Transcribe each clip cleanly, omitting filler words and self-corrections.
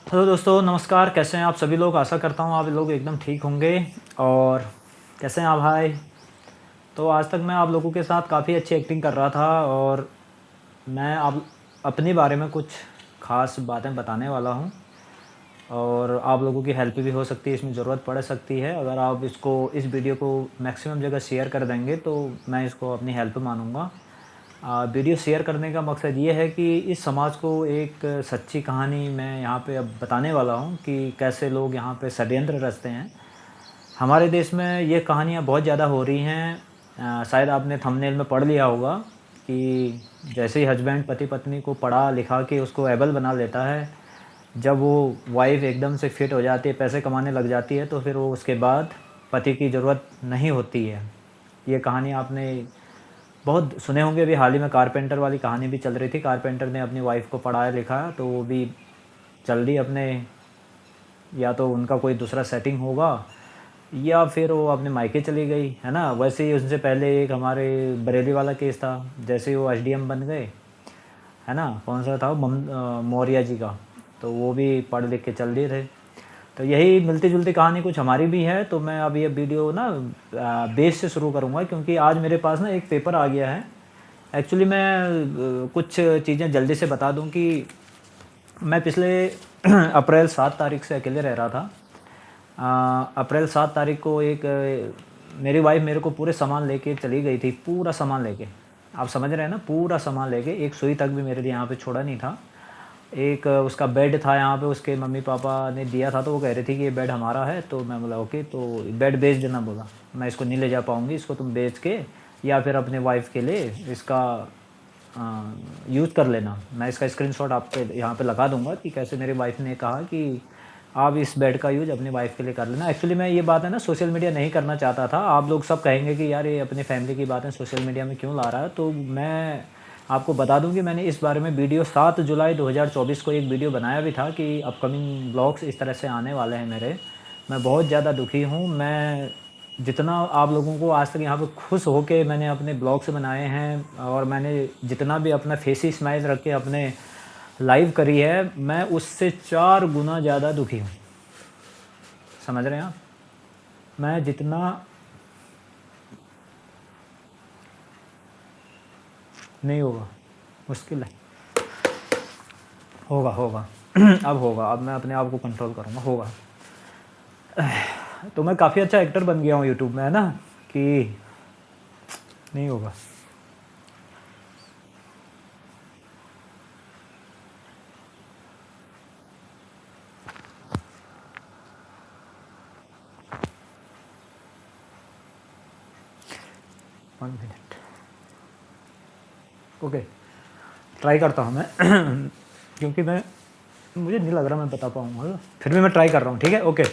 Hello दोस्तों, नमस्कार। कैसे हैं आप सभी लोग? आशा करता हूँ आप लोग एकदम ठीक होंगे। और कैसे हैं आप भाई? तो आज तक मैं आप लोगों के साथ काफ़ी अच्छी एक्टिंग कर रहा था और मैं अब अपने बारे में कुछ ख़ास बातें बताने वाला हूँ और आप लोगों की हेल्प भी हो सकती है, इसमें ज़रूरत पड़ सकती है। अगर आप इस वीडियो को मैक्सिमम जगह शेयर कर देंगे तो मैं इसको अपनी हेल्प मानूँगा। वीडियो शेयर करने का मकसद ये है कि इस समाज को एक सच्ची कहानी मैं यहाँ पे अब बताने वाला हूँ कि कैसे लोग यहाँ पे षड्यंत्र रचते हैं। हमारे देश में ये कहानियाँ बहुत ज़्यादा हो रही हैं। शायद आपने थंबनेल में पढ़ लिया होगा कि जैसे ही हस्बैंड पति-पत्नी को पढ़ा लिखा के उसको एबल बना लेता है, जब वो वाइफ़ एकदम से फिट हो जाती है, पैसे कमाने लग जाती है, तो फिर वो उसके बाद पति की ज़रूरत नहीं होती है। ये कहानी आपने बहुत सुने होंगे। अभी हाल ही में कारपेंटर वाली कहानी भी चल रही थी। कारपेंटर ने अपनी वाइफ़ को पढ़ाया लिखाया तो वो भी चल दी अपने, या तो उनका कोई दूसरा सेटिंग होगा या फिर वो अपने मायके चली गई, है ना? वैसे ही उनसे पहले एक हमारे बरेली वाला केस था। जैसे ही वो एसडीएम बन गए, है ना? कौन-सा था वो मौर्य जी का, तो वो भी पढ़ लिख के चल दिए थे। तो यही मिलती-जुलती कहानी कुछ हमारी भी है। तो मैं अब ये वीडियो ना बेस से शुरू करूँगा क्योंकि आज मेरे पास ना एक पेपर आ गया है। एक्चुअली मैं कुछ चीज़ें जल्दी से बता दूँ कि मैं पिछले अप्रैल 7 तारीख से अकेले रह रहा था। अप्रैल 7 तारीख को मेरी वाइफ़ मेरे को पूरे सामान लेके चली गई थी, पूरा सामान लेके। आप समझ रहे हैं ना? पूरा सामान लेके, एक सुई तक भी मेरे लिए यहाँ पे छोड़ा नहीं था। एक उसका बेड था यहाँ पे, उसके मम्मी-पापा ने दिया था, तो वो कह रही थी कि ये बेड हमारा है। तो मैं बोला ओके, तो बेड बेच देना बोला। मैं इसको नहीं ले जा पाऊँगी, इसको तुम बेच के या फिर अपने वाइफ़ के लिए इसका यूज़ कर लेना। मैं इसका स्क्रीनशॉट आपको यहाँ पे लगा दूँगा कि कैसे मेरी वाइफ़ ने कहा कि आप इस बेड का यूज़ अपनी वाइफ़ के लिए कर लेना। एक्चुअली मैं ये बात है ना सोशल मीडिया नहीं करना चाहता था। आप लोग सब कहेंगे कि यार ये अपनी फैमिली की बातें सोशल मीडिया में क्यों ला रहा है? तो मैं आपको बता दूँ कि मैंने इस बारे में वीडियो 7 जुलाई 2024 को एक वीडियो बनाया भी था कि अपकमिंग ब्लॉग्स इस तरह से आने वाले हैं मेरे। मैं बहुत ज़्यादा दुखी हूँ। मैं जितना आप लोगों को आज तक यहाँ पे खुश होके मैंने अपने ब्लॉग्स बनाए हैं और मैंने जितना भी अपना फेसी स्माइल रख के अपने लाइव करी है, मैं उससे 4 गुना ज़्यादा दुखी हूँ। समझ रहे हैं आप? मैं जितना नहीं होगा, मुश्किल है। होगा, होगा। अब होगा, अब मैं अपने आप को कंट्रोल करूँगा, होगा। तो मैं काफ़ी अच्छा एक्टर बन गया हूँ यूट्यूब में, है ना? कि नहीं होगा। One minute. ओके, ट्राई करता हूँ मैं। क्योंकि मुझे नहीं लग रहा मैं बता पाऊँगा, फिर भी मैं ट्राई कर रहा हूँ, ठीक है? ओके।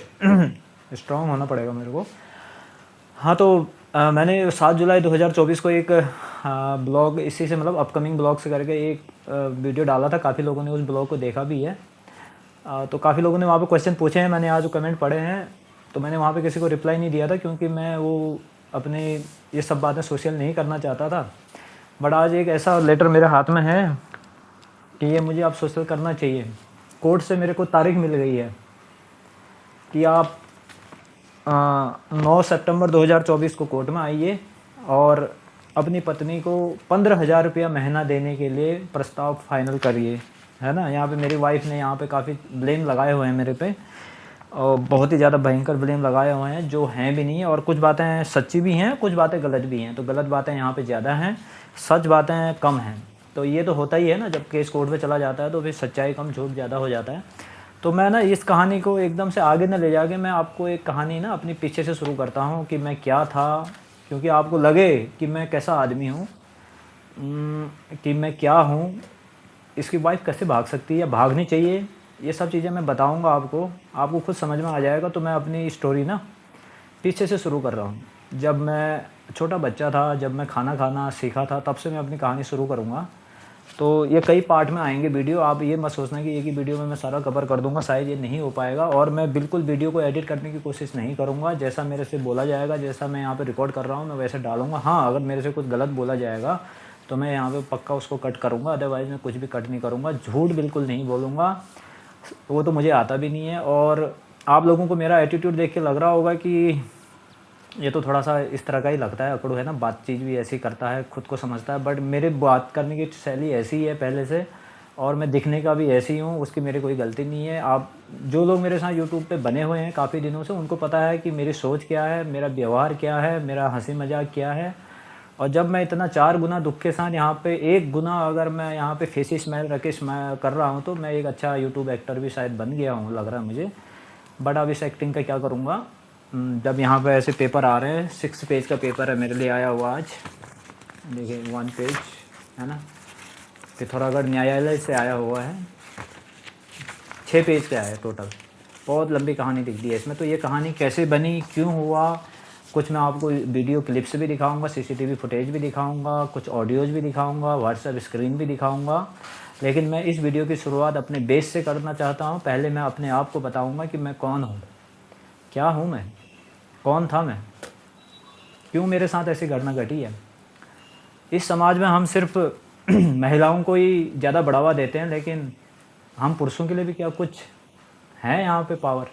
स्ट्रॉन्ग होना पड़ेगा मेरे को। हाँ, तो मैंने 7 जुलाई 2024 को एक ब्लॉग इसी से मतलब अपकमिंग ब्लॉग से करके एक वीडियो डाला था। काफ़ी लोगों ने उस ब्लॉग को देखा भी है। तो काफ़ी लोगों ने वहाँ पे क्वेश्चन पूछे हैं, मैंने आज कमेंट पढ़े हैं। तो मैंने वहाँ पे किसी को रिप्लाई नहीं दिया था क्योंकि मैं वो अपने ये सब बातें सोशल नहीं करना चाहता था। बट आज एक ऐसा लेटर मेरे हाथ में है कि ये मुझे अब सोशल करना चाहिए। कोर्ट से मेरे को तारीख मिल गई है कि आप 9 सितंबर 2024 को कोर्ट में आइए और अपनी पत्नी को 15,000 रुपया महीना देने के लिए प्रस्ताव फाइनल करिए, है ना? यहाँ पे मेरी वाइफ़ ने यहाँ पे काफ़ी ब्लेम लगाए हुए हैं मेरे पे और बहुत ही ज़्यादा भयंकर ब्लेम लगाए हुए हैं जो हैं भी नहीं है, और कुछ बातें सच्ची भी हैं, कुछ बातें गलत भी हैं। तो गलत बातें यहाँ पे ज़्यादा हैं, सच बातें कम हैं। तो ये तो होता ही है ना, जब केस कोर्ट में चला जाता है तो फिर सच्चाई कम झूठ ज़्यादा हो जाता है। तो मैं ना इस कहानी को एकदम से आगे ना ले जाके मैं आपको एक कहानी ना अपनी पीछे से शुरू करता हूँ कि मैं क्या था, क्योंकि आपको लगे कि मैं कैसा आदमी हूँ, कि मैं क्या हूँ, इसकी वाइफ कैसे भाग सकती है या भागनी चाहिए, ये सब चीज़ें मैं बताऊँगा आपको। आपको खुद समझ में आ जाएगा। तो मैं अपनी स्टोरी ना पीछे से शुरू कर रहा हूँ। जब मैं छोटा बच्चा था, जब मैं खाना खाना सीखा था, तब से मैं अपनी कहानी शुरू करूँगा। तो ये कई पार्ट में आएँगे वीडियो, आप ये मत सोचना कि एक ही वीडियो में मैं सारा कवर कर दूँगा, शायद ये नहीं हो पाएगा। और मैं बिल्कुल वीडियो को एडिट करने की कोशिश नहीं करूँगा। जैसा मेरे से बोला जाएगा, जैसा मैं यहाँ पे रिकॉर्ड कर रहा हूँ, मैं वैसे डालूँगा। हाँ, अगर मेरे से कुछ गलत बोला जाएगा तो मैं यहाँ पे पक्का उसको कट करूँगा, अदरवाइज़ मैं कुछ भी कट नहीं करूँगा। झूठ बिल्कुल नहीं बोलूँगा। वो तो मुझे आता भी नहीं है। और आप लोगों को मेरा एटीट्यूड देख के लग रहा होगा कि ये तो थोड़ा-सा इस तरह का ही लगता है, अकड़ू है ना, बातचीत भी ऐसी करता है, खुद को समझता है। बट मेरे बात करने की शैली ऐसी ही है पहले से, और मैं दिखने का भी ऐसे ही हूँ, उसकी मेरी कोई गलती नहीं है। आप जो लोग मेरे साथ यूट्यूब पे बने हुए हैं काफ़ी दिनों से, उनको पता है कि मेरी सोच क्या है, मेरा व्यवहार क्या है, मेरा हँसी-मज़ाक क्या है। और जब मैं इतना 4 गुना दुःख के साथ यहाँ पे 1 गुना अगर मैं यहाँ पे फेसी स्माइल रख के कर रहा हूँ, तो मैं एक अच्छा यूट्यूब एक्टर भी शायद बन गया हूँ, लग रहा है मुझे। बट अब इस एक्टिंग का क्या करूँगा। जब यहाँ पे ऐसे पेपर आ रहे हैं, 6 पेज का पेपर है मेरे लिए आया हुआ आज। देखिए 1 पेज है ना, पिथौरागढ़ न्यायालय से आया हुआ है। 6 पेज का है टोटल। बहुत लंबी कहानी दिख दी है इसमें। तो ये कहानी कैसे बनी, क्यों हुआ, कुछ मैं आपको वीडियो क्लिप्स भी दिखाऊंगा, सीसीटीवी फुटेज भी दिखाऊंगा, कुछ ऑडियोज़ भी दिखाऊंगा, व्हाट्सएप स्क्रीन भी दिखाऊंगा। लेकिन मैं इस वीडियो की शुरुआत अपने बेस से करना चाहता हूँ। पहले मैं अपने आप को बताऊँगा कि मैं कौन हूँ, क्या हूँ मैं, कौन था मैं, क्यों मेरे साथ ऐसी घटना घटी है। इस समाज में हम सिर्फ महिलाओं को ही ज़्यादा बढ़ावा देते हैं, लेकिन हम पुरुषों के लिए भी क्या कुछ है यहाँ पे पावर।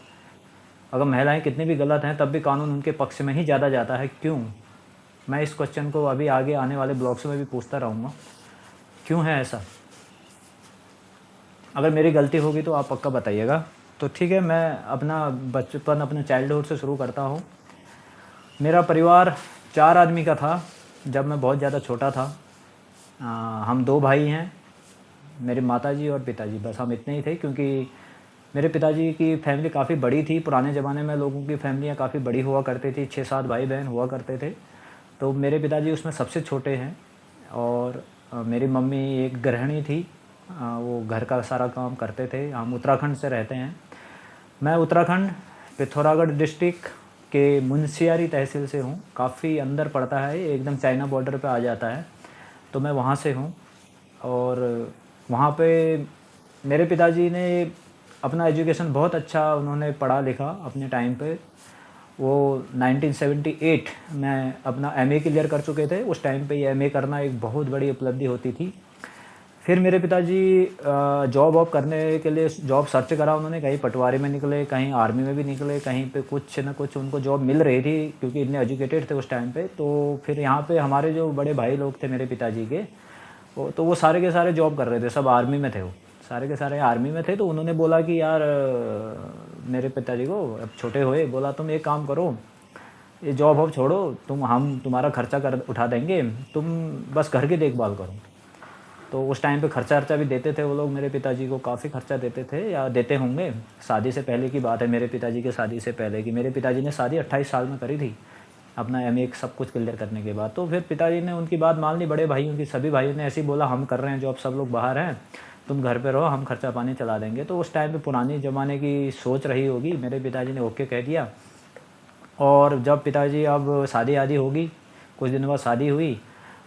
अगर महिलाएं कितनी भी गलत हैं, तब भी कानून उनके पक्ष में ही ज़्यादा जाता है। क्यों? मैं इस क्वेश्चन को अभी आगे आने वाले ब्लॉग्स में भी पूछता रहूँगा, क्यों है ऐसा। अगर मेरी गलती होगी तो आप पक्का बताइएगा। तो ठीक है, मैं अपना बचपन, अपने चाइल्डहुड से शुरू करता हूँ। मेरा परिवार 4 आदमी का था जब मैं बहुत ज़्यादा छोटा था। हम 2 भाई हैं, मेरे माताजी और पिताजी, बस हम इतने ही थे। क्योंकि मेरे पिताजी की फैमिली काफ़ी बड़ी थी। पुराने ज़माने में लोगों की फैमिलियाँ काफ़ी बड़ी हुआ करती थी, 6-7 भाई बहन हुआ करते थे। तो मेरे पिताजी उसमें सबसे छोटे हैं। और मेरी मम्मी एक गृहिणी थी, वो घर का सारा काम करते थे। हम उत्तराखंड से रहते हैं। मैं उत्तराखंड पिथौरागढ़ डिस्ट्रिक्ट के मुनस्यारी तहसील से हूँ। काफ़ी अंदर पड़ता है, एकदम चाइना बॉर्डर पे आ जाता है। तो मैं वहाँ से हूँ। और वहाँ पे मेरे पिताजी ने अपना एजुकेशन बहुत अच्छा उन्होंने पढ़ा लिखा अपने टाइम पे। वो 1978 में अपना एमए क्लियर कर चुके थे। उस टाइम पे ये एमए करना एक बहुत बड़ी उपलब्धि होती थी। फिर मेरे पिताजी जॉब वॉब करने के लिए जॉब सर्च करा उन्होंने। कहीं पटवारी में निकले, कहीं आर्मी में भी निकले, कहीं पे कुछ ना कुछ उनको जॉब मिल रही थी, क्योंकि इतने एजुकेटेड थे उस टाइम पे। तो फिर यहाँ पे हमारे जो बड़े भाई लोग थे मेरे पिताजी के, वो सारे के सारे जॉब कर रहे थे, सब आर्मी में थे। वो सारे के सारे आर्मी में थे। तो उन्होंने बोला कि यार, मेरे पिताजी को, अब छोटे हुए, बोला तुम एक काम करो, ये जॉब वॉब छोड़ो, हम तुम्हारा खर्चा उठा देंगे, तुम बस घर की देखभाल करो। तो उस टाइम पे खर्चा भी देते थे वो लोग मेरे पिताजी को, काफ़ी खर्चा देते थे, या देते होंगे। शादी से पहले की बात है, मेरे पिताजी के शादी से पहले की। मेरे पिताजी ने शादी 28 साल में करी थी, अपना एमए सब कुछ क्लियर करने के बाद। तो फिर पिताजी ने उनकी बात मान ली, बड़े भाइयों की। सभी भाइयों ने ऐसे ही बोला, हम कर रहे हैं जॉब, सब लोग बाहर हैं, तुम घर पे रहो, हम खर्चा पानी चला देंगे। तो उस टाइम पे पुरानी ज़माने की सोच रही होगी, मेरे पिताजी ने ओके कह दिया। और जब पिताजी, अब शादी आदि होगी, कुछ दिन बाद शादी हुई,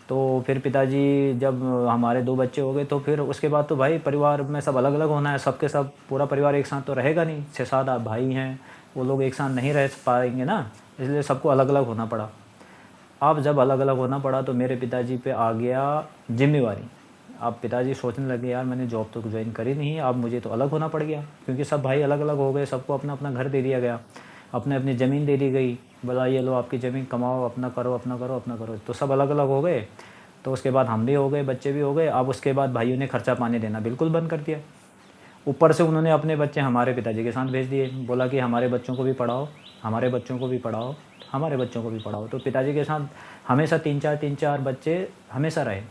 तो फिर पिताजी, जब हमारे 2 बच्चे हो गए, तो फिर उसके बाद तो भाई परिवार में सब अलग अलग होना है। सबके सब पूरा परिवार एक साथ तो रहेगा नहीं। 6-7 भाई हैं, वो लोग एक साथ नहीं रह पाएंगे ना, इसलिए सबको अलग अलग होना पड़ा। अब जब अलग अलग होना पड़ा तो मेरे पिताजी पे आ गया जिम्मेवारी। अब पिताजी सोचने लगे, यार मैंने जॉब तो ज्वाइन करी नहीं, अब मुझे तो अलग होना पड़ गया, क्योंकि सब भाई अलग अलग हो गए, सबको अपना अपना घर दे दिया गया, अपने अपनी ज़मीन दे दी गई। बोला ये लो आपकी ज़मीन, कमाओ, अपना करो, अपना करो, अपना करो। तो सब अलग अलग हो गए। तो उसके बाद हम भी हो गए, बच्चे भी हो गए। अब उसके बाद भाइयों ने खर्चा पानी देना बिल्कुल बंद कर दिया। ऊपर से उन्होंने अपने बच्चे हमारे पिताजी के साथ भेज दिए। बोला कि हमारे बच्चों को भी पढ़ाओ, हमारे बच्चों को भी पढ़ाओ, हमारे बच्चों को भी पढ़ाओ। तो पिताजी के साथ हमेशा 3-4 बच्चे हमेशा रहे।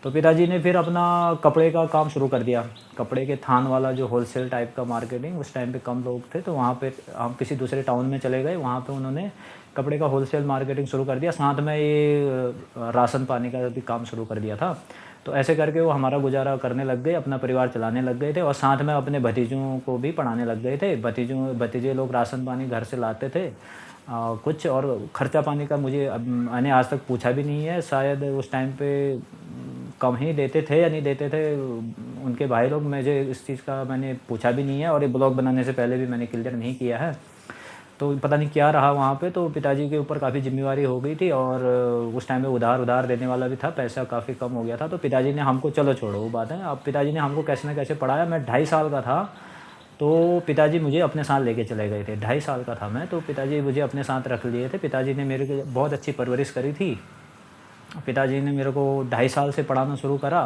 तो पिताजी ने फिर अपना कपड़े का काम शुरू कर दिया। कपड़े के थान वाला जो होलसेल टाइप का मार्केटिंग, उस टाइम पे कम लोग थे, तो वहाँ पे हम किसी दूसरे टाउन में चले गए। वहाँ पे उन्होंने कपड़े का होलसेल मार्केटिंग शुरू कर दिया। साथ में ये राशन पानी का भी काम शुरू कर दिया था। तो ऐसे करके वो हमारा गुजारा करने लग गए, अपना परिवार चलाने लग गए थे। और साथ में अपने भतीजों को भी पढ़ाने लग गए थे। भतीजे लोग राशन पानी घर से लाते थे कुछ। और ख़र्चा पानी का मैंने आज तक पूछा भी नहीं है। शायद उस टाइम पे कम ही देते थे या नहीं देते थे उनके भाई लोग, मुझे इस चीज़ का मैंने पूछा भी नहीं है। और ये ब्लॉग बनाने से पहले भी मैंने क्लियर नहीं किया है। तो पता नहीं क्या रहा वहाँ पे। तो पिताजी के ऊपर काफ़ी जिम्मेवारी हो गई थी। और उस टाइम में उधार देने वाला भी था, पैसा काफ़ी कम हो गया था। तो पिताजी ने हमको, चलो छोड़ो वो बात है, अब पिताजी ने हमको कैसे न कैसे पढ़ाया। मैं 2.5 साल का था तो पिताजी मुझे अपने साथ लेके चले गए थे, 2.5 साल का था मैं, तो पिताजी मुझे अपने साथ रख लिए थे। पिताजी ने मेरे को बहुत अच्छी परवरिश करी थी। पिताजी ने मेरे को 2.5 साल से पढ़ाना शुरू करा,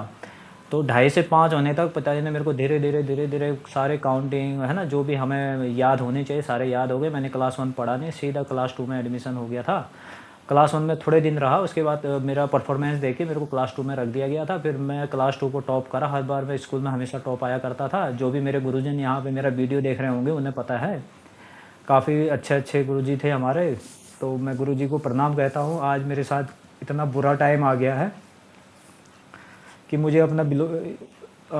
तो 2.5 से 5 होने तक पिताजी ने मेरे को धीरे-धीरे सारे काउंटिंग है ना, जो भी हमें याद होने चाहिए सारे याद हो गए। मैंने क्लास 1 पढ़ा नहीं, सीधा क्लास 2 में एडमिशन हो गया था। क्लास 1 में थोड़े दिन रहा, उसके बाद मेरा परफॉर्मेंस देख के मेरे को क्लास 2 में रख दिया गया था। फिर मैं क्लास 2 को टॉप करा, हर बार मैं स्कूल में हमेशा टॉप आया करता था। जो भी मेरे गुरुजन यहाँ पे मेरा वीडियो देख रहे होंगे उन्हें पता है, काफ़ी अच्छे-अच्छे गुरुजी थे हमारे, तो मैं गुरुजी को प्रणाम कहता हूँ। आज मेरे साथ इतना बुरा टाइम आ गया है कि मुझे अपना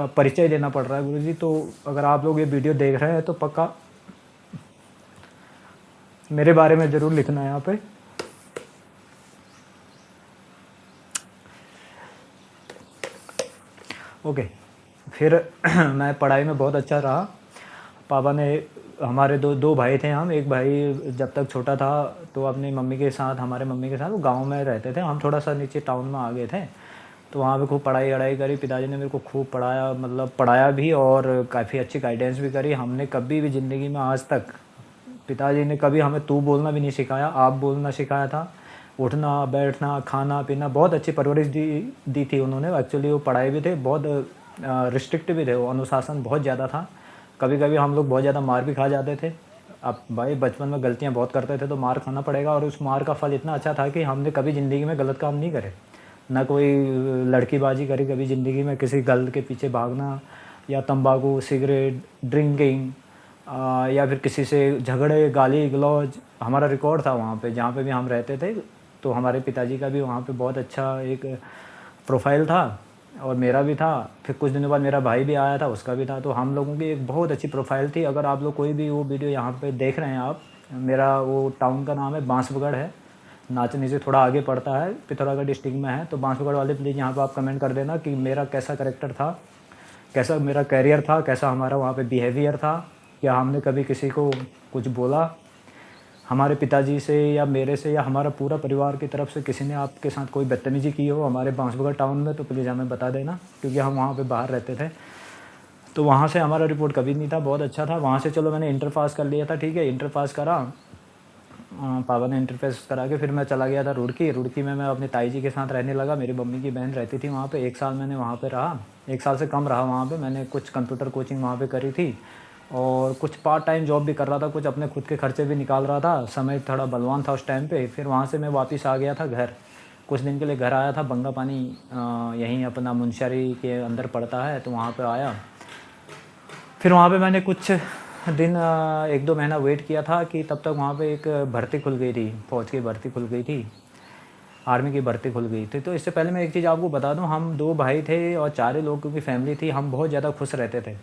परिचय देना पड़ रहा है गुरुजी। तो अगर आप लोग ये वीडियो देख रहे हैं तो पक्का मेरे बारे में ज़रूर लिखना है यहाँ पे। ओके, फिर मैं पढ़ाई में बहुत अच्छा रहा। पापा ने हमारे दो भाई थे हम, एक भाई जब तक छोटा था तो अपनी मम्मी के साथ, हमारे मम्मी के साथ वो गांव में रहते थे, हम थोड़ा सा नीचे टाउन में आ गए थे। तो वहाँ पे खूब पढ़ाई वढ़ाई करी, पिताजी ने मेरे को खूब पढ़ाया, मतलब पढ़ाया भी और काफ़ी अच्छी गाइडेंस भी करी। हमने कभी भी ज़िंदगी में आज तक, पिताजी ने कभी हमें तू बोलना भी नहीं सिखाया, आप बोलना सिखाया था। उठना बैठना खाना पीना बहुत अच्छी परवरिश दी थी उन्होंने। एक्चुअली वो पढ़ाई भी थे, बहुत रिस्ट्रिक्ट भी थे, वो अनुशासन बहुत ज़्यादा था। कभी कभी हम लोग बहुत ज़्यादा मार भी खा जाते थे। अब भाई बचपन में गलतियाँ बहुत करते थे तो मार खाना पड़ेगा, और उस मार का फल इतना अच्छा था कि हमने कभी ज़िंदगी में गलत काम नहीं करे, ना कोई लड़कीबाजी करी कभी ज़िंदगी में, किसी गलत के पीछे भागना या तंबाकू सिगरेट ड्रिंकिंग या फिर किसी से झगड़े गाली गलौज। हमारा रिकॉर्ड था वहाँ पे जहाँ पे भी हम रहते थे। तो हमारे पिताजी का भी वहाँ पे बहुत अच्छा एक प्रोफाइल था और मेरा भी था। फिर कुछ दिनों बाद मेरा भाई भी आया था, उसका भी था। तो हम लोगों की एक बहुत अच्छी प्रोफाइल थी। अगर आप लोग कोई भी वो वीडियो यहाँ पे देख रहे हैं आप, मेरा वो टाउन का नाम है बांसबगढ़ है, नाचने से थोड़ा आगे पड़ता है, पिथौरागढ़ डिस्ट्रिक्ट में है। तो बांसबगढ़ वाले प्लीज़ यहाँ पर आप कमेंट कर देना कि मेरा कैसा करेक्टर था, कैसा मेरा कैरियर था, कैसा हमारा वहाँ पे बिहेवियर था, क्या हमने कभी किसी को कुछ बोला हमारे पिताजी से या मेरे से या हमारा पूरा परिवार की तरफ से किसी ने आपके साथ कोई बदतमीज़ी की हो हमारे बांसबगढ़ टाउन में, तो प्लीज़ हमें बता देना, क्योंकि हम वहाँ पे बाहर रहते थे। तो वहाँ से हमारा रिपोर्ट कभी नहीं था, बहुत अच्छा था। वहाँ से चलो मैंने इंटर पास कर लिया था, ठीक है, इंटर पास करा, पापा ने इंटर पास करा के फिर मैं चला गया था रुड़की में। मैं अपनी ताई जी के साथ रहने लगा, मेरी मम्मी की बहन रहती थी वहाँ पे। 1 साल मैंने वहाँ पे रहा, 1 साल से कम रहा वहाँ पे। मैंने कुछ कंप्यूटर कोचिंग वहाँ पे करी थी और कुछ पार्ट टाइम जॉब भी कर रहा था, कुछ अपने खुद के खर्चे भी निकाल रहा था। समय थोड़ा बलवान था उस टाइम पे। फिर वहाँ से मैं वापस आ गया था घर, कुछ दिन के लिए घर आया था। बंगा पानी यहीं अपना मुंशियारी के अंदर पड़ता है, तो वहाँ पे आया। फिर वहाँ पे मैंने कुछ दिन 1-2 महीना वेट किया था कि तब तक वहाँ पे एक भर्ती खुल गई थी, फ़ौज की भर्ती खुल गई थी, आर्मी की भर्ती खुल गई थी। तो इससे पहले मैं एक चीज़ आपको बता दूँ, हम 2 भाई थे और 4 लोगों की फैमिली थी। हम बहुत ज़्यादा खुश रहते थे,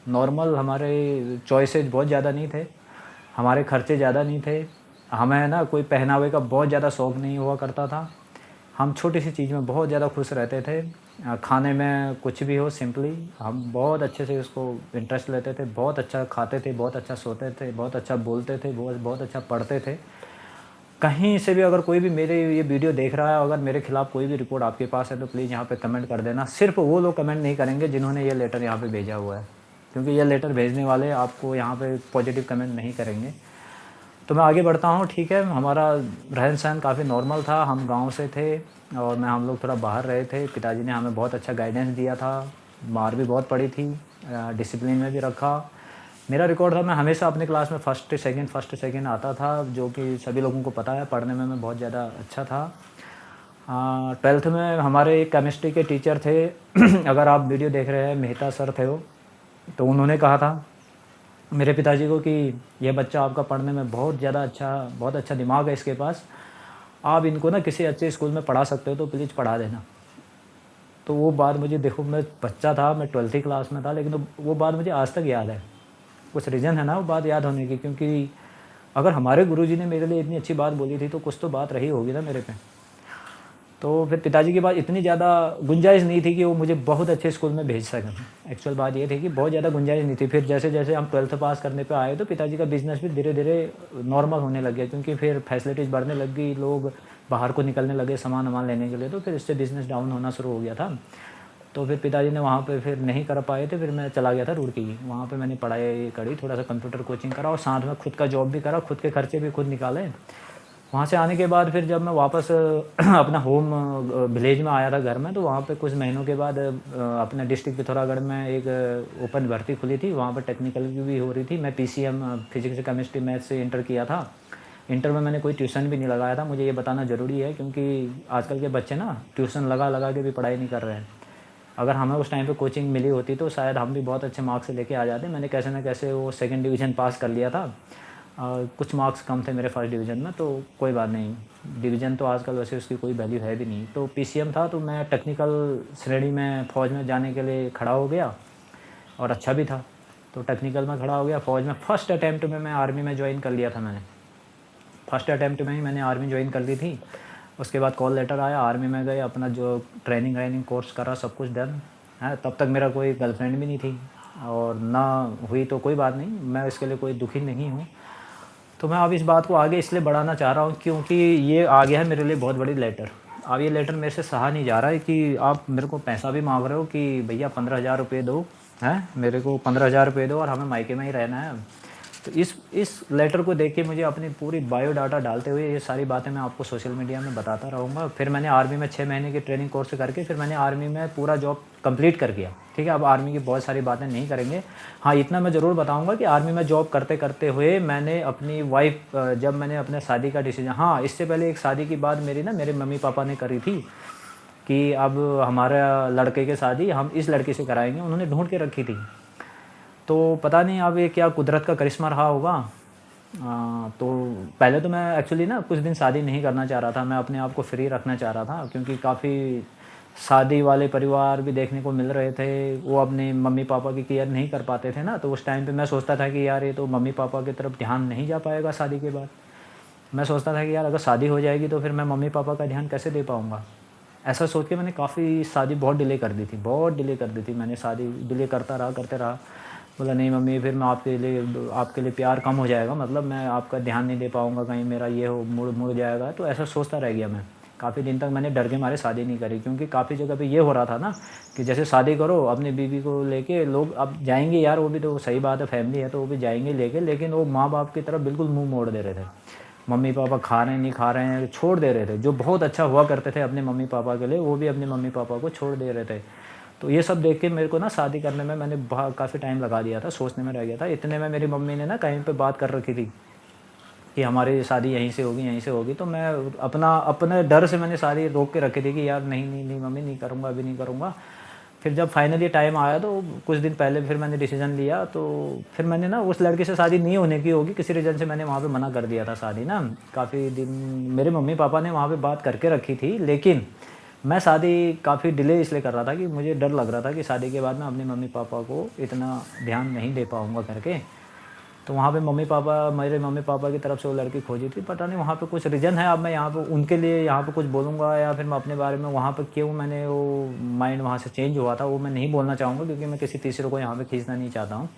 नॉर्मल, हमारे चॉइसेस बहुत ज़्यादा नहीं थे, हमारे खर्चे ज़्यादा नहीं थे, हमें ना कोई पहनावे का बहुत ज़्यादा शौक़ नहीं हुआ करता था। हम छोटी सी चीज़ में बहुत ज़्यादा खुश रहते थे। खाने में कुछ भी हो सिंपली हम बहुत अच्छे से उसको इंटरेस्ट लेते थे, बहुत अच्छा खाते थे, बहुत अच्छा सोते थे, बहुत अच्छा बोलते थे, बहुत अच्छा पढ़ते थे। कहीं से भी अगर कोई भी मेरे ये वीडियो देख रहा है, अगर मेरे खिलाफ़ कोई भी रिपोर्ट आपके पास है तो प्लीज़ यहाँ पे कमेंट कर देना। सिर्फ वो लोग कमेंट नहीं करेंगे जिन्होंने ये लेटर यहाँ पे भेजा हुआ है, क्योंकि ये लेटर भेजने वाले आपको यहाँ पे पॉजिटिव कमेंट नहीं करेंगे। तो मैं आगे बढ़ता हूँ, ठीक है। हमारा रहन सहन काफ़ी नॉर्मल था, हम गांव से थे और हम लोग थोड़ा बाहर रहे थे। पिताजी ने हमें बहुत अच्छा गाइडेंस दिया था, मार भी बहुत पड़ी थी, डिसिप्लिन में भी रखा। मेरा रिकॉर्ड था, मैं हमेशा अपने क्लास में फर्स्ट सेकंड आता था, जो कि सभी लोगों को पता है। पढ़ने में मैं बहुत ज़्यादा अच्छा था। 12th में हमारे एक केमिस्ट्री के टीचर थे अगर आप वीडियो देख रहे हैं, मेहता सर थे वो, तो उन्होंने कहा था मेरे पिताजी को कि यह बच्चा आपका पढ़ने में बहुत अच्छा दिमाग है इसके पास, आप इनको ना किसी अच्छे स्कूल में पढ़ा सकते हो तो प्लीज़ पढ़ा देना। तो वो बात मुझे, देखो मैं बच्चा था, मैं 12th क्लास में था, लेकिन वो बात मुझे आज तक याद है। कुछ रीज़न है ना वो बात याद होने की, क्योंकि अगर हमारे गुरुजी ने मेरे लिए इतनी अच्छी बात बोली थी तो कुछ तो बात रही होगी ना मेरे पे। तो फिर पिताजी के पास इतनी ज़्यादा गुंजाइश नहीं थी कि वो मुझे बहुत अच्छे स्कूल में भेज सकें। एक्चुअल बात ये थी कि बहुत ज़्यादा गुंजाइश नहीं थी। फिर जैसे जैसे हम 12th पास करने पे आए तो पिताजी का बिज़नेस भी धीरे धीरे नॉर्मल होने लग गया, क्योंकि फिर फैसिलिटीज़ बढ़ने लग गई, लोग बाहर को निकलने लगे सामान वामान लेने के लिए, तो फिर इससे बिज़नेस डाउन होना शुरू हो गया था। तो फिर पिताजी ने वहाँ पे फिर नहीं कर पाए थे, फिर मैं चला गया था रुड़की। वहाँ पे मैंने पढ़ाई करी, थोड़ा सा कंप्यूटर कोचिंग करा और साथ में खुद का जॉब भी करा, खुद के खर्चे भी खुद निकाले। वहाँ से आने के बाद फिर जब मैं वापस अपना होम विलेज में आया था घर में, तो वहाँ पे कुछ महीनों के बाद अपने डिस्ट्रिक्ट पिथौरागढ़ में एक ओपन भर्ती खुली थी, वहाँ पर टेक्निकल की भी हो रही थी। मैं पीसीएम फिजिक्स केमिस्ट्री मैथ से इंटर किया था। इंटर में मैंने कोई ट्यूशन भी नहीं लगाया था, मुझे ये बताना ज़रूरी है क्योंकि आजकल के बच्चे ना ट्यूशन लगा लगा के भी पढ़ाई नहीं कर रहे हैं। अगर हमें उस टाइम पे कोचिंग मिली होती तो शायद हम भी बहुत अच्छे मार्क्स से लेके आ जाते। मैंने कैसे ना कैसे वो सेकंड डिवीज़न पास कर लिया था। कुछ मार्क्स कम थे मेरे फर्स्ट डिवीज़न में, तो कोई बात नहीं, डिवीज़न तो आजकल वैसे उसकी कोई वैल्यू है भी नहीं। तो पीसीएम था, तो मैं टेक्निकल श्रेणी में फ़ौज में जाने के लिए खड़ा हो गया और अच्छा भी था। तो टेक्निकल में खड़ा हो गया फ़ौज में। फ़र्स्ट अटैम्प्ट में मैं आर्मी में ज्वाइन कर लिया था मैंने। फर्स्ट अटैम्प्ट में ही मैंने आर्मी ज्वाइन कर ली थी। उसके बाद कॉल लेटर आया, आर्मी में गए, अपना जो ट्रेनिंग कोर्स करा, सब कुछ डन है। तब तक मेरा कोई गर्लफ्रेंड भी नहीं थी और ना हुई तो कोई बात नहीं, मैं इसके लिए कोई दुखी नहीं हूँ। तो मैं अब इस बात को आगे इसलिए बढ़ाना चाह रहा हूँ क्योंकि ये आ गया है मेरे लिए बहुत बड़ी लेटर। अब ये लेटर मेरे से सहा नहीं जा रहा है कि आप मेरे को पैसा भी मांग रहे हो कि भैया 15,000 रुपये दो, हैं मेरे को 15,000 रुपये दो और हमें मायके में ही रहना है। तो इस लेटर को देख के मुझे अपनी पूरी बायोडाटा डालते हुए ये सारी बातें मैं आपको सोशल मीडिया में बताता रहूँगा। फिर मैंने आर्मी में 6 महीने की ट्रेनिंग कोर्स करके फिर मैंने आर्मी में पूरा जॉब कंप्लीट कर दिया। ठीक है, अब आर्मी की बहुत सारी बातें नहीं करेंगे। हाँ, इतना मैं ज़रूर बताऊँगा कि आर्मी में जॉब करते करते हुए मैंने अपनी वाइफ, जब मैंने अपने शादी का डिसीजन, हाँ इससे पहले एक शादी की बात मेरी ना मेरे मम्मी पापा ने करी थी कि अब हमारा लड़के की शादी हम इस लड़के से कराएंगे, उन्होंने ढूंढ के रखी थी। तो पता नहीं अब ये क्या कुदरत का करिश्मा रहा होगा। तो पहले तो मैं एक्चुअली ना कुछ दिन शादी नहीं करना चाह रहा था, मैं अपने आप को फ्री रखना चाह रहा था क्योंकि काफ़ी शादी वाले परिवार भी देखने को मिल रहे थे, वो अपने मम्मी पापा की केयर नहीं कर पाते थे ना। तो उस टाइम पे मैं सोचता था कि यार ये तो मम्मी पापा की तरफ ध्यान नहीं जा पाएगा शादी के बाद। मैं सोचता था कि यार अगर शादी हो जाएगी तो फिर मैं मम्मी पापा का ध्यान कैसे दे पाऊँगा। ऐसा सोच के मैंने काफ़ी शादी बहुत डिले कर दी थी, बहुत डिले कर दी थी मैंने, शादी डिले करते रहा। बोला नहीं मम्मी, फिर मैं आपके लिए प्यार कम हो जाएगा, मतलब मैं आपका ध्यान नहीं दे पाऊँगा, कहीं मेरा ये हो मुड़ जाएगा। तो ऐसा सोचता रह गया मैं। काफ़ी दिन तक मैंने डर के मारे शादी नहीं करी क्योंकि काफ़ी जगह पे ये हो रहा था ना कि जैसे शादी करो अपनी बीवी को लेके, लोग अब जाएंगे यार, वो भी तो सही बात है, फैमिली है तो वो भी जाएंगे लेके, लेकिन वो माँ बाप की तरफ बिल्कुल मुँह मोड़ दे रहे थे। मम्मी पापा खा रहे हैं नहीं खा रहे हैं छोड़ दे रहे थे। जो बहुत अच्छा हुआ करते थे अपने मम्मी पापा के लिए, वो भी अपने मम्मी पापा को छोड़ दे रहे थे। तो ये सब देख के मेरे को ना शादी करने में मैंने काफ़ी टाइम लगा दिया था, सोचने में रह गया था। इतने में मेरी मम्मी ने ना कहीं पे बात कर रखी थी कि हमारी शादी यहीं से होगी, यहीं से होगी। तो मैं अपने डर से मैंने शादी रोक के रखी थी कि यार नहीं नहीं नहीं मम्मी, नहीं करूँगा, अभी नहीं करूँगा। फिर जब फाइनली टाइम आया तो कुछ दिन पहले फिर मैंने डिसीजन लिया। तो फिर मैंने ना उस लड़के से शादी नहीं होने की होगी किसी रीज़न से मैंने वहाँ पे मना कर दिया था शादी ना। काफ़ी दिन मेरे मम्मी पापा ने वहाँ पे बात करके रखी थी, लेकिन मैं शादी काफ़ी डिले इसलिए कर रहा था कि मुझे डर लग रहा था कि शादी के बाद मैं अपने मम्मी पापा को इतना ध्यान नहीं दे पाऊँगा करके। तो वहाँ पे मेरे मम्मी पापा की तरफ से वो लड़की खोजी थी, पता नहीं वहाँ पे कुछ रीज़न है। अब मैं यहाँ पे उनके लिए यहाँ पे कुछ बोलूँगा या फिर मैं अपने बारे में वहाँ पे क्यों मैंने वो माइंड वहाँ से चेंज हुआ था वो मैं नहीं बोलना चाहूँगा क्योंकि मैं किसी तीसरे को यहाँ पे खींचना नहीं चाहता हूँ।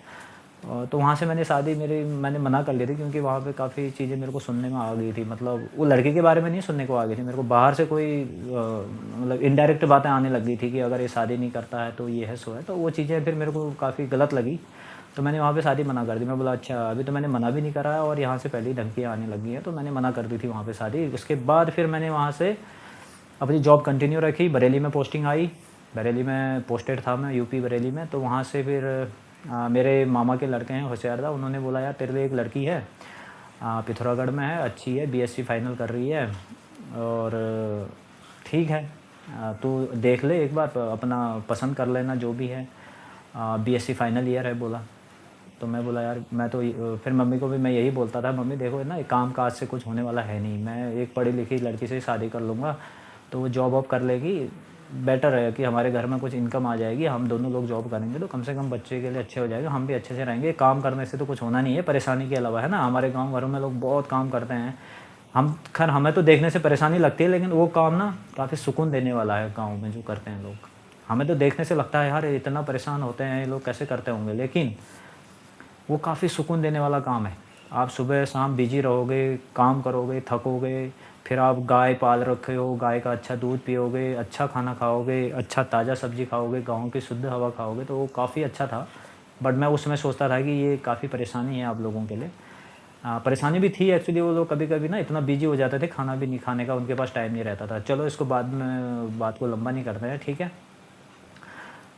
तो वहाँ से मैंने मना कर ली थी क्योंकि वहाँ पे काफ़ी चीज़ें मेरे को सुनने में आ गई थी। मतलब वो लड़के के बारे में नहीं सुनने को आ गई थी, मेरे को बाहर से कोई मतलब इनडायरेक्ट बातें आने लग गई थी कि अगर ये शादी नहीं करता है तो ये है सो है। तो वो चीज़ें फिर मेरे को काफ़ी गलत लगी, तो मैंने वहाँ पे शादी मना कर दी। मैं बोला अच्छा, अभी तो मैंने मना भी नहीं करा है और यहाँ से पहले ही धमकियाँ आने लगी हैं, तो मैंने मना कर दी थी वहाँ पे शादी। उसके बाद फिर मैंने वहाँ से अपनी जॉब कंटिन्यू रखी। बरेली में पोस्टिंग आई, बरेली में पोस्टेड था मैं, यूपी बरेली में। तो वहाँ से फिर मेरे मामा के लड़के हैं होशियारदा, उन्होंने बोला यार तेरे लिए एक लड़की है, पिथौरागढ़ में है, अच्छी है, बीएससी फाइनल कर रही है और ठीक है, तू देख ले एक बार, अपना पसंद कर लेना जो भी है, बीएससी फाइनल ईयर है बोला। तो मैं बोला यार मैं तो फिर मम्मी को भी मैं यही बोलता था, मम्मी देखो ना काम काज से कुछ होने वाला है नहीं, मैं एक पढ़ी लिखी लड़की से शादी कर लूँगा तो वो जॉब वॉब कर लेगी, बेटर है कि हमारे घर में कुछ इनकम आ जाएगी, हम दोनों लोग जॉब करेंगे तो कम से कम बच्चे के लिए अच्छे हो जाएगा, हम भी अच्छे से रहेंगे। काम करने से तो कुछ होना नहीं है परेशानी के अलावा, है ना। हमारे गाँव घरों में लोग बहुत काम करते हैं, खैर हमें तो देखने से परेशानी लगती है लेकिन वो काम ना काफ़ी सुकून देने वाला है गाँव में जो करते हैं लोग। हमें तो देखने से लगता है यार इतना परेशान होते हैं ये लोग कैसे करते होंगे, लेकिन वो काफ़ी सुकून देने वाला काम है। आप सुबह शाम बिजी रहोगे, काम करोगे, थकोगे, फिर आप गाय पाल रखे हो, गाय का अच्छा दूध पियोगे, अच्छा खाना खाओगे, अच्छा ताज़ा सब्ज़ी खाओगे, गाँव की शुद्ध हवा खाओगे, तो वो काफ़ी अच्छा था। बट मैं उस समय सोचता था कि ये काफ़ी परेशानी है आप लोगों के लिए। परेशानी भी थी एक्चुअली, वो लोग कभी-कभी ना इतना बिज़ी हो जाते थे, खाना भी नहीं खाने का उनके पास टाइम नहीं रहता था। चलो इसको बाद में बात को लंबा नहीं करते हैं, ठीक है?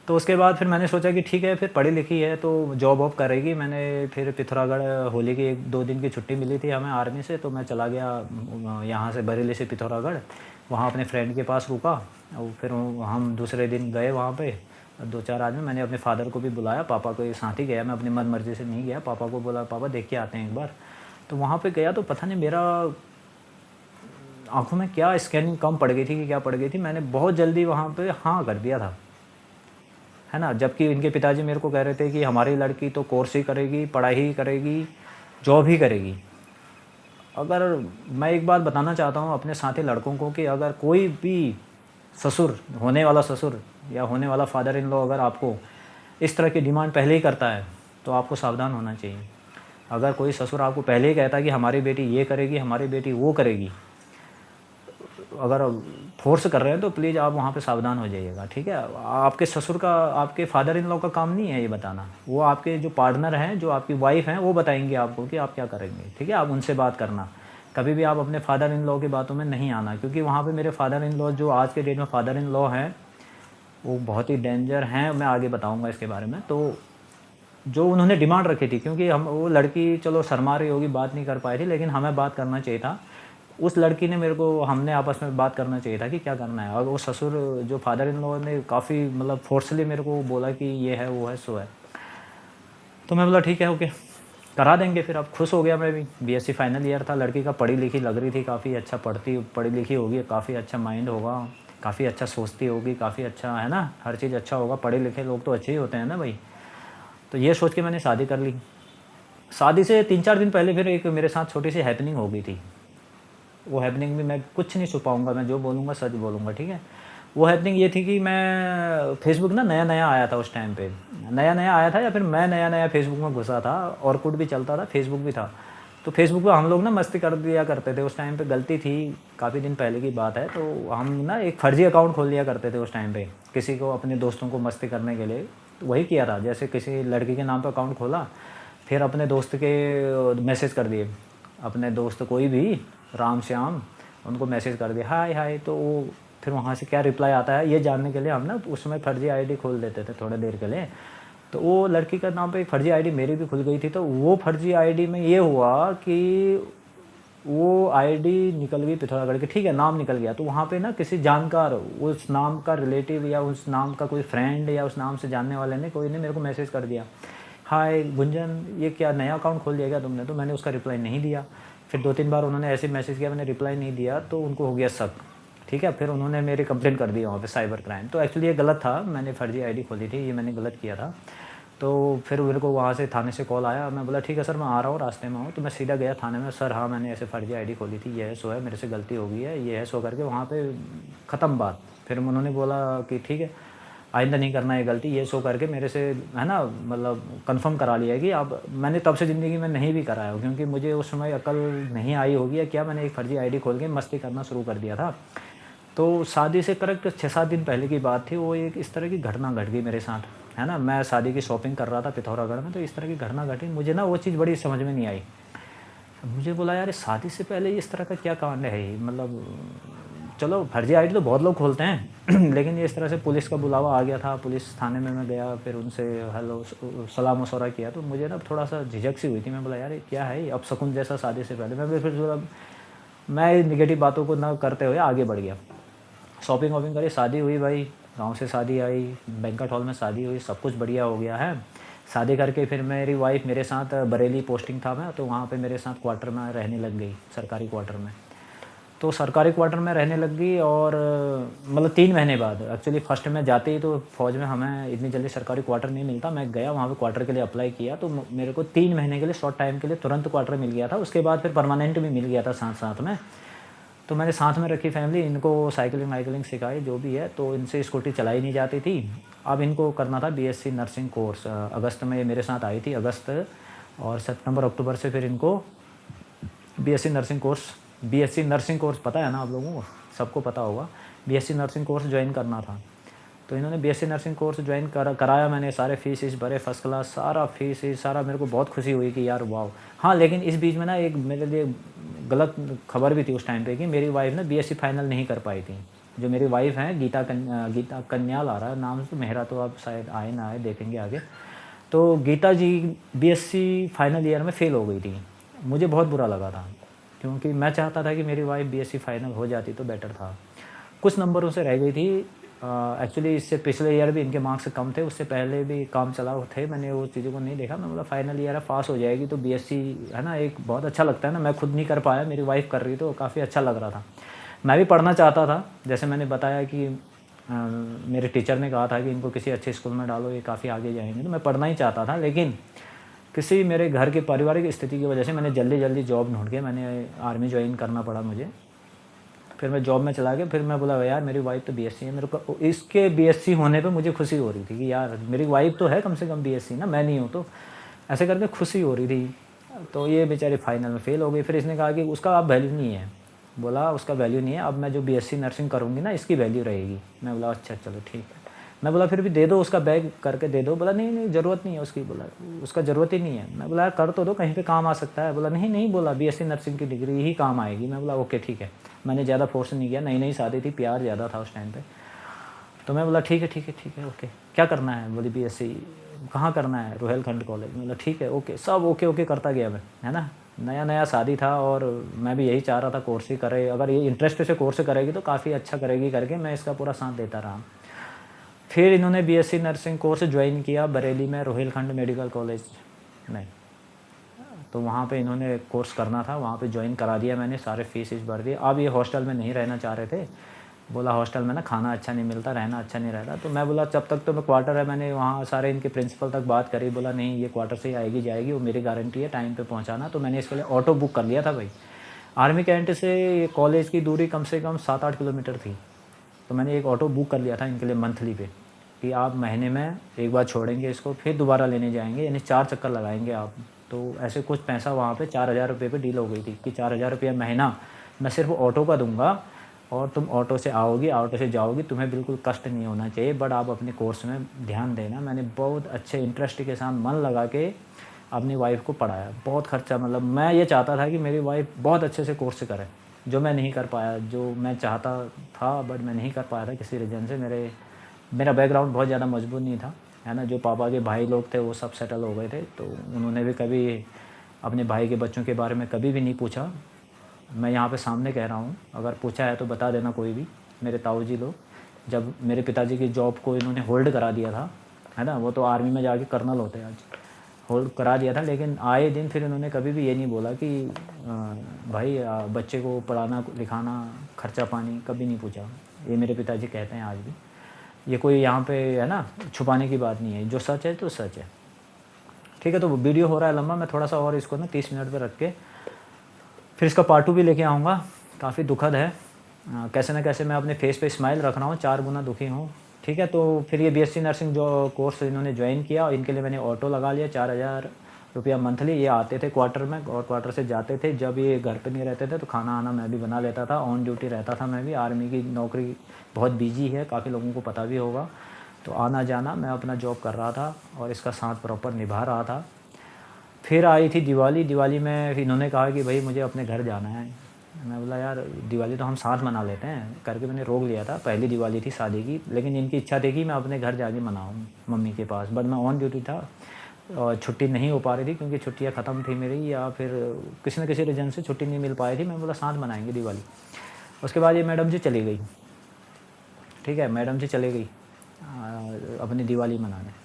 तो उसके बाद फिर मैंने सोचा कि ठीक है, फिर पढ़ी-लिखी है तो जॉब-वॉब करेगी। मैंने फिर पिथौरागढ़ होली की 1-2 दिन की छुट्टी मिली थी हमें आर्मी से, तो मैं चला गया यहाँ से बरेली से पिथौरागढ़। वहाँ अपने फ्रेंड के पास रुका और फिर हम दूसरे दिन गए वहाँ पे 2-4 आदमी। मैंने अपने फ़ादर को भी बुलाया, पापा के साथ ही गया, मैं अपनी मन-मर्ज़ी से नहीं गया। पापा को बोला, "पापा देख के आते हैं एक बार।" तो वहाँ पे गया तो पता नहीं मेरा आँखों में क्या स्कैनिंग कम पड़ गई थी कि क्या पड़ गई थी, मैंने बहुत जल्दी वहाँ पे हाँ कर दिया था। है ना? जबकि इनके पिताजी मेरे को कह रहे थे कि हमारी लड़की तो कोर्स ही करेगी, पढ़ाई ही करेगी, जॉब ही करेगी। अगर मैं एक बात बताना चाहता हूँ अपने साथी लड़कों को कि अगर कोई भी ससुर, होने वाला ससुर या होने वाला फादर इन लॉ अगर आपको इस तरह की डिमांड पहले ही करता है, तो आपको सावधान होना चाहिए। अगर कोई ससुर आपको पहले ही कहता है कि हमारी बेटी ये करेगी, हमारी बेटी वो करेगी, अगर फ़ोर्स कर रहे हैं तो प्लीज़ आप वहाँ पे सावधान हो जाइएगा, ठीक है? आपके ससुर का, आपके फादर इन लॉ का काम नहीं है ये बताना। वो आपके जो पार्टनर हैं, जो आपकी वाइफ़ हैं, वो बताएँगे आपको कि आप क्या करेंगे, ठीक है? आप उनसे बात करना। कभी भी आप अपने फादर इन लॉ की बातों में नहीं आना, क्योंकि वहाँ पे मेरे फादर इन लॉ, जो आज के डेट में फादर इन लॉ हैं, वो बहुत ही डेंजर हैं। मैं आगे बताऊँगा इसके बारे में। तो जो उन्होंने डिमांड रखी थी, क्योंकि हम, वो लड़की चलो शर्मा रही होगी, बात नहीं कर पाई थी, लेकिन हमें बात करना चाहिए था। उस लड़की ने मेरे को, हमने आपस में बात करना चाहिए था कि क्या करना है, और वो ससुर, जो फादर इन लॉ ने काफ़ी मतलब फ़ोर्सली मेरे को बोला कि ये है, वो है, सो है। तो मैं बोला ठीक है, ओके, करा देंगे फिर। अब खुश हो गया मैं भी। बीएससी फाइनल ईयर था, लड़की का पढ़ी-लिखी लग रही थी, काफ़ी अच्छा पढ़ी-लिखी होगी, काफ़ी अच्छा माइंड होगा, काफ़ी अच्छा सोचती होगी, काफ़ी अच्छा, है ना? हर चीज़ अच्छा होगा, पढ़े-लिखे लोग तो अच्छे ही होते हैं ना भई। तो ये सोच के मैंने शादी कर ली। शादी से 3-4 दिन पहले फिर एक मेरे साथ छोटी-सी हैपनिंग हो गई थी। वो हैपनिंग भी मैं कुछ नहीं छुपाऊँगा, मैं जो बोलूँगा सच बोलूँगा, ठीक है? वो हैपनिंग ये थी कि मैं फ़ेसबुक ना नया-नया आया था उस टाइम पे। नया-नया आया था या फिर मैं नया-नया फ़ेसबुक में घुसा था, ऑरकुट भी चलता था, फ़ेसबुक भी था। तो फ़ेसबुक पे हम लोग ना मस्ती कर दिया करते थे, उस टाइम पे गलती थी, काफ़ी दिन पहले की बात है, तो हम ना एक फ़र्ज़ी अकाउंट खोल लिया करते थे उस टाइम पे, किसी को, अपने दोस्तों को मस्ती करने के लिए। तो वही किया था, जैसे किसी लड़की के नाम पे अकाउंट खोला, फिर अपने दोस्त के मैसेज कर दिए, अपने दोस्त कोई भी, राम श्याम, उनको मैसेज कर दिया हाय हाय, तो वो फिर वहाँ से क्या रिप्लाई आता है ये जानने के लिए हम ना उसमें फ़र्ज़ी आईडी खोल देते थे थोड़ी देर के लिए। तो वो लड़की का नाम पे एक फ़र्ज़ी आईडी मेरी भी खुल गई थी, तो वो फ़र्ज़ी आईडी में ये हुआ कि वो आईडी निकल गई पिथौरागढ़ की, ठीक है, नाम निकल गया। तो वहाँ पे ना किसी जानकार, उस नाम का रिलेटिव या उस नाम का कोई फ्रेंड या उस नाम से जानने वाले ने, कोई ने मेरे को मैसेज कर दिया, हाय गुंजन, ये क्या नया अकाउंट खोल लिया क्या तुमने? तो मैंने उसका रिप्लाई नहीं दिया। फिर 2-3 बार उन्होंने ऐसे मैसेज किया, मैंने रिप्लाई नहीं दिया, तो उनको हो गया शक, ठीक है? फिर उन्होंने मेरी कंप्लेंट कर दी वहाँ पे, साइबर क्राइम। तो एक्चुअली ये गलत था, मैंने फ़र्ज़ी आईडी खोली थी, ये मैंने गलत किया था। तो फिर मेरे को वहाँ से थाने से कॉल आया, मैं बोला ठीक है सर, मैं आ रहा हूँ, रास्ते में हूँ। तो मैं सीधा गया थाने में, सर हाँ, मैंने ऐसे फ़र्ज़ी आईडी खोली थी, ये है सो है, मेरे से गलती हो गई है, ये है सो करके वहाँ पे ख़त्म बात। फिर उन्होंने बोला कि ठीक है, आइंदा नहीं करना ये गलती, ये सो करके मेरे से, है ना, मतलब कन्फर्म करा लिया है कि अब मैंने तब से ज़िंदगी में नहीं भी कराया हो, क्योंकि मुझे उस समय अकल नहीं आई होगी या क्या, मैंने एक फ़र्ज़ी आईडी खोल के मस्ती करना शुरू कर दिया था। तो शादी से करेक्ट 6-7 दिन पहले की बात थी, वो एक इस तरह की घटना घट गई मेरे साथ, है ना? मैं शादी की शॉपिंग कर रहा था पिथौरागढ़ में, तो इस तरह की घटना घटी, मुझे ना वो चीज़ बड़ी समझ में नहीं आई। मुझे बोला यार, ये शादी से पहले इस तरह का क्या कांड है ये? मतलब चलो फर्जी आईडी तो बहुत लोग खोलते हैं लेकिन ये इस तरह से पुलिस का बुलावा आ गया था, पुलिस थाने में मैं गया, फिर उनसे हेलो सलाम मशवरा किया, तो मुझे ना थोड़ा-सा झिझक सी हुई थी। मैं बोला यार ये क्या है ये? अपशकुन जैसा शादी से पहले। मैं फिर थोड़ा, मैं नेगेटिव बातों को ना करते हुए आगे बढ़ गया। शॉपिंग-वॉपिंग करी, शादी हुई भाई, गाँव से शादी आई, बैंक्वेट हॉल में शादी हुई, सब कुछ बढ़िया हो गया है। शादी करके फिर मेरी वाइफ़ मेरे साथ, बरेली पोस्टिंग था मैं, तो वहाँ पे मेरे साथ क्वार्टर में रहने लग गई, सरकारी क्वार्टर में। तो सरकारी क्वार्टर में रहने लग गई और मतलब 3 महीने बाद, एक्चुअली फर्स्ट में जाते ही तो फ़ौज में हमें इतनी जल्दी सरकारी क्वार्टर नहीं मिलता। मैं गया वहाँ पे, क्वार्टर के लिए अप्लाई किया, तो मेरे को 3 महीने के लिए, शॉर्ट टाइम के लिए तुरंत क्वार्टर मिल गया था। उसके बाद फिर परमानेंट भी मिल गया था साथ-साथ में। तो मैंने साथ में रखी फैमिली, इनको साइकिलिंग-वाइकिलिंग सिखाई जो भी है, तो इनसे स्कूटी चलाई नहीं जाती थी। अब इनको करना था बीएससी नर्सिंग कोर्स। अगस्त में ये मेरे साथ आई थी, अगस्त और सितंबर अक्टूबर से फिर इनको बीएससी नर्सिंग कोर्स पता है ना आप लोगों को, सबको पता होगा, बीएससी नर्सिंग कोर्स ज्वाइन करना था। तो इन्होंने बीएससी नर्सिंग कोर्स ज्वाइन कराया, मैंने सारे फीस भरे फर्स्ट क्लास, सारा फीस सारा, मेरे को बहुत खुशी हुई कि यार वाह। हाँ, लेकिन इस बीच में ना एक मेरे लिए गलत खबर भी थी उस टाइम पे कि मेरी वाइफ ना बीएससी फाइनल नहीं कर पाई थी। जो मेरी वाइफ हैं गीता कन्याल आ रहा है नाम, तो मेहरा तो आप शायद आए ना आए, देखेंगे आगे। तो गीता जी बीएससी फाइनल ईयर में फ़ेल हो गई थी। मुझे बहुत बुरा लगा था क्योंकि मैं चाहता था कि मेरी वाइफ बीएससी फाइनल हो जाती तो बेटर था। कुछ नंबरों से रह गई थी। एक्चुअली इससे पिछले ईयर भी इनके मार्क्स कम थे, उससे पहले भी काम चला थे, मैंने वो चीज़ों को नहीं देखा। मैं बोला फाइनल ईयर है, पास हो जाएगी तो बीएससी है ना, एक बहुत अच्छा लगता है ना। मैं खुद नहीं कर पाया, मेरी वाइफ कर रही तो काफ़ी अच्छा लग रहा था। मैं भी पढ़ना चाहता था, जैसे मैंने बताया कि मेरे टीचर ने कहा था कि इनको किसी अच्छे स्कूल में डालो, ये काफ़ी आगे जाएंगे, तो मैं पढ़ना ही चाहता था। लेकिन किसी मेरे घर के पारिवारिक स्थिति की वजह से मैंने जल्दी जॉब ढूंढ के मैंने आर्मी ज्वाइन करना पड़ा मुझे। फिर मैं जॉब में चला गया। फिर मैं बोला यार मेरी वाइफ तो बीएससी है, मेरे को इसके बीएससी होने पे मुझे खुशी हो रही थी कि यार मेरी वाइफ तो है कम से कम बीएससी ना, मैं नहीं हूँ, तो ऐसे करके खुशी हो रही थी। तो ये बेचारी फाइनल में फ़ेल हो गई। फिर इसने कहा कि उसका अब वैल्यू नहीं है, बोला उसका वैल्यू नहीं है, अब मैं जो बीएससी नर्सिंग करूँगी ना इसकी वैल्यू रहेगी। मैं बोला अच्छा चलो ठीक है। मैं बोला फिर भी दे दो, उसका बैग करके दे दो। बोला नहीं ज़रूरत नहीं है उसकी, बोला उसका ज़रूरत ही नहीं है। मैं बोला यार कर तो दो, कहीं पे काम आ सकता है। बोला नहीं बोला बीएससी नर्सिंग की डिग्री ही काम आएगी। मैं बोला ओके ठीक है। मैंने ज़्यादा फोर्स नहीं किया, नई शादी थी, प्यार ज़्यादा था उस टाइम पे। तो मैं बोला ठीक है ओके। क्या करना है? बोली बीएससी कहाँ करना है? रोहेलखंड कॉलेज। बोला ठीक है ओके, सब ओके करता गया मैं, है ना। नया शादी था और मैं भी यही चाह रहा था कोर्स ही करे, अगर ये इंटरेस्ट से कोर्स करेगी तो काफ़ी अच्छा करेगी करके मैं इसका पूरा साथ देता रहा। फिर इन्होंने बीएससी नर्सिंग कोर्स ज्वाइन किया बरेली में, रोहेलखंड मेडिकल कॉलेज में। तो वहाँ पे इन्होंने कोर्स करना था, वहाँ पे ज्वाइन करा दिया मैंने, सारे फीस भर दिए। अब ये हॉस्टल में नहीं रहना चाह रहे थे, बोला हॉस्टल में ना खाना अच्छा नहीं मिलता, रहना अच्छा नहीं रहता। तो मैं बोला जब तक तो मैं क्वार्टर है, मैंने वहाँ सारे इनके प्रिंसिपल तक बात करी, बोला नहीं ये क्वार्टर से ही आएगी जाएगी, वो मेरी गारंटी है टाइम पे पहुँचाना। तो मैंने इसके लिए ऑटो बुक कर लिया था भाई। आर्मी कैंट से कॉलेज की दूरी कम से कम 7-8 किलोमीटर थी। तो मैंने एक ऑटो बुक कर लिया था इनके लिए मंथली पे, कि आप महीने में एक बार छोड़ेंगे इसको, फिर दोबारा लेने जाएंगे, यानी 4 चक्कर लगाएंगे आप। तो ऐसे कुछ पैसा वहाँ पे 4,000 रुपये पे डील हो गई थी कि 4,000 रुपया महीना मैं सिर्फ ऑटो का दूंगा और तुम ऑटो से आओगी, ऑटो से जाओगी, तुम्हें बिल्कुल कष्ट नहीं होना चाहिए, बट आप अपने कोर्स में ध्यान देना। मैंने बहुत अच्छे इंटरेस्ट के साथ मन लगा के अपनी वाइफ को पढ़ाया। बहुत खर्चा, मतलब मैं ये चाहता था कि मेरी वाइफ बहुत अच्छे से कोर्स करे, जो मैं नहीं कर पाया, जो मैं चाहता था बट मैं नहीं कर पाया था किसी रीज़न से। मेरा बैकग्राउंड बहुत ज़्यादा मजबूत नहीं था, है ना। जो पापा के भाई लोग थे वो सब सेटल हो गए थे, तो उन्होंने भी कभी अपने भाई के बच्चों के बारे में कभी भी नहीं पूछा। मैं यहाँ पे सामने कह रहा हूँ, अगर पूछा है तो बता देना कोई भी, मेरे ताऊ जी लोग। जब मेरे पिताजी की जॉब को इन्होंने होल्ड करा दिया था, है ना, वो तो आर्मी में जाके कर्नल होते हैं आज, होल्ड करा दिया था, लेकिन आए दिन फिर इन्होंने कभी भी ये नहीं बोला कि भाई बच्चे को पढ़ाना लिखाना खर्चा पानी, कभी नहीं पूछा। ये मेरे पिताजी कहते हैं आज भी। ये कोई यहाँ पे है ना छुपाने की बात नहीं है, जो सच है तो सच है। ठीक है, तो वीडियो हो रहा है लंबा, मैं थोड़ा सा और इसको ना 30 मिनट पे रख के फिर इसका पार्ट 2 भी लेके आऊँगा। काफ़ी दुखद है, कैसे ना कैसे मैं अपने फेस पे स्माइल रख रहा हूँ, 4 गुना दुखी हूँ। ठीक है, तो फिर ये बीएससी नर्सिंग जो कोर्स इन्होंने ज्वाइन किया, और इनके लिए मैंने ऑटो लगा लिया, 4,000 रुपया मंथली। ये आते थे क्वार्टर में और क्वार्टर से जाते थे। जब ये घर पे नहीं रहते थे तो खाना आना मैं भी बना लेता था, ऑन ड्यूटी रहता था मैं भी। आर्मी की नौकरी बहुत बिजी है, काफ़ी लोगों को पता भी होगा। तो आना जाना मैं अपना जॉब कर रहा था और इसका साथ प्रॉपर निभा रहा था। फिर आई थी दिवाली में इन्होंने कहा कि भाई मुझे अपने घर जाना है। मैं बोला यार दिवाली तो हम साथ मना लेते हैं करके मैंने रोक लिया था। पहली दिवाली थी शादी की, लेकिन इनकी इच्छा थी कि मैं अपने घर जाके मनाऊँ मम्मी के पास, बट मैं ऑन ड्यूटी था और छुट्टी नहीं हो पा रही थी क्योंकि छुट्टियाँ ख़त्म थी मेरी, या फिर किसी न किसी रीज़न से छुट्टी नहीं मिल पाई थी। मैं बोला साथ मनाएंगे दिवाली। उसके बाद ये मैडम जी चली गई। ठीक है, मैडम जी चली गई अपनी दिवाली मनाने।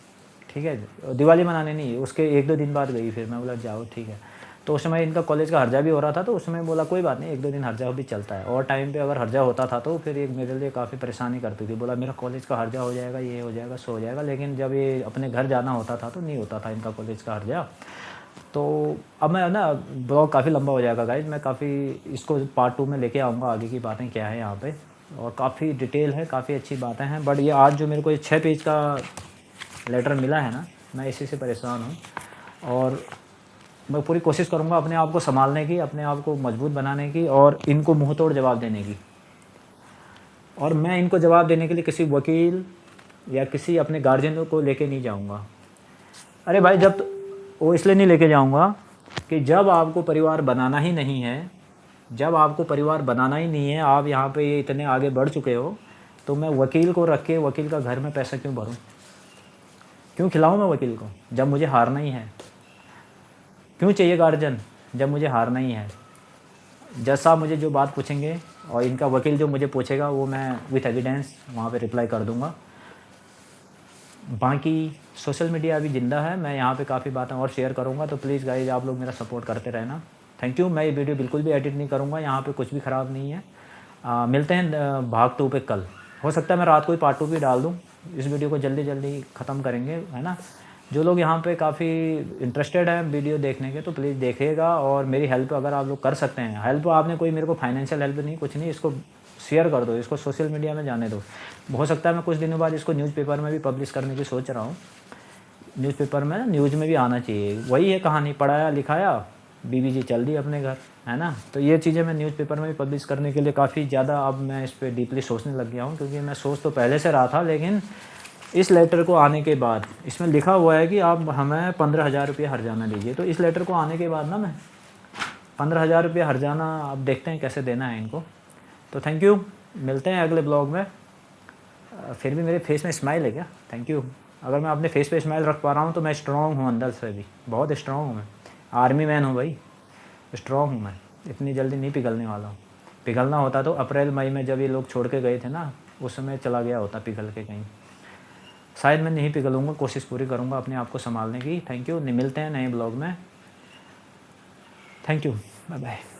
ठीक है, दिवाली मनाने नहीं, उसके 1-2 दिन बाद गई। फिर मैं बोला जाओ ठीक है। तो उस समय इनका कॉलेज का हर्जा भी हो रहा था, तो उसमें बोला कोई बात नहीं, 1-2 दिन हर्जा भी चलता है। और टाइम पे अगर हर्जा होता था तो फिर एक मेरे लिए काफ़ी परेशानी करती थी। बोला मेरा कॉलेज का हर्जा हो जाएगा, ये हो जाएगा, सो हो जाएगा। लेकिन जब ये अपने घर जाना होता था तो नहीं होता था इनका कॉलेज का हर्जा। तो अब मैं ना ब्लॉग काफ़ी लंबा हो जाएगा गाइज, मैं काफ़ी इसको पार्ट 2 में लेके आऊँगा, आगे की बातें क्या है यहाँ पे, और काफ़ी डिटेल है, काफ़ी अच्छी बातें हैं। बट ये आज जो मेरे को ये 6 पेज का लेटर मिला है ना, मैं इसी से परेशान हूँ। और मैं पूरी कोशिश करूँगा अपने आप को सँभालने की, अपने आप को मजबूत बनाने की और इनको मुँह तोड़ जवाब देने की। और मैं इनको जवाब देने के लिए किसी वकील या किसी अपने गार्जियन को लेके नहीं जाऊँगा। अरे भाई, वो इसलिए नहीं लेके जाऊँगा कि जब आपको परिवार बनाना ही नहीं है, जब आपको परिवार बनाना ही नहीं है, आप यहाँ पे ये इतने आगे बढ़ चुके हो, तो मैं वकील को रख के वकील का घर में पैसा क्यों भरूँ? क्यों खिलाऊँ मैं वकील को जब मुझे हारना ही है? क्यों चाहिए गार्जियन जब मुझे हारना ही है? जज साहब मुझे जो बात पूछेंगे और इनका वकील जो मुझे पूछेगा वो मैं विथ एविडेंस वहाँ पे रिप्लाई कर दूँगा। बाकी सोशल मीडिया अभी ज़िंदा है, मैं यहाँ पे काफ़ी बातें और शेयर करूँगा, तो प्लीज़ गाइज़ आप लोग मेरा सपोर्ट करते रहना। Thank you. मैं ये वीडियो बिल्कुल भी एडिट नहीं करूँगा, यहाँ पे कुछ भी ख़राब नहीं है। मिलते हैं भाग 2 पे कल। हो सकता है मैं रात को ही पार्ट 2 भी डाल दूँ। इस वीडियो को जल्दी जल्दी ख़त्म करेंगे, है ना। जो लोग यहाँ पे काफ़ी इंटरेस्टेड हैं वीडियो देखने के, तो प्लीज़ देखिएगा और मेरी हेल्प अगर आप लोग कर सकते हैं, हेल्प आपने कोई मेरे को फाइनेंशियल हेल्प नहीं, कुछ नहीं, इसको शेयर कर दो, इसको सोशल मीडिया में जाने दो। हो सकता है मैं कुछ दिनों बाद इसको न्यूज़पेपर में भी पब्लिश करने की सोच रहा हूँ। न्यूज़पेपर में, न्यूज़ में भी आना चाहिए। वही है कहानी, पढ़ाया लिखाया, बीवी जी चल दी अपने घर, है ना। तो ये चीज़ें मैं न्यूज़पेपर में भी पब्लिश करने के लिए काफ़ी ज़्यादा अब मैं इस पर डीपली सोचने लग गया हूँ, क्योंकि मैं सोच तो पहले से रहा था, लेकिन इस लेटर को आने के बाद इसमें लिखा हुआ है कि आप हमें 15,000 रुपये हर्जाना दीजिए। तो इस लेटर को आने के बाद ना मैं 15,000 रुपये हर्जाना अब देखते हैं कैसे देना है इनको। तो थैंक यू, मिलते हैं अगले ब्लॉग में। फिर भी मेरे फेस में स्माइल है क्या? Thank you. अगर मैं अपने फेस पे स्माइल रख पा रहा हूँ तो मैं स्ट्रॉन्ग हूँ, अंदर से भी बहुत स्ट्रॉन्ग हूँ। मैं आर्मी मैन हूँ भाई, स्ट्रॉन्ग हूँ मैं, इतनी जल्दी नहीं पिघलने वाला हूँ। पिघलना होता तो अप्रैल मई में जब ये लोग छोड़ के गए थे ना, उस समय चला गया होता पिघल के कहीं। शायद मैं नहीं पिघलूँगा, कोशिश पूरी करूँगा अपने आप को संभालने की। थैंक यू, मिलते हैं नए ब्लॉग में। Thank you, bye bye.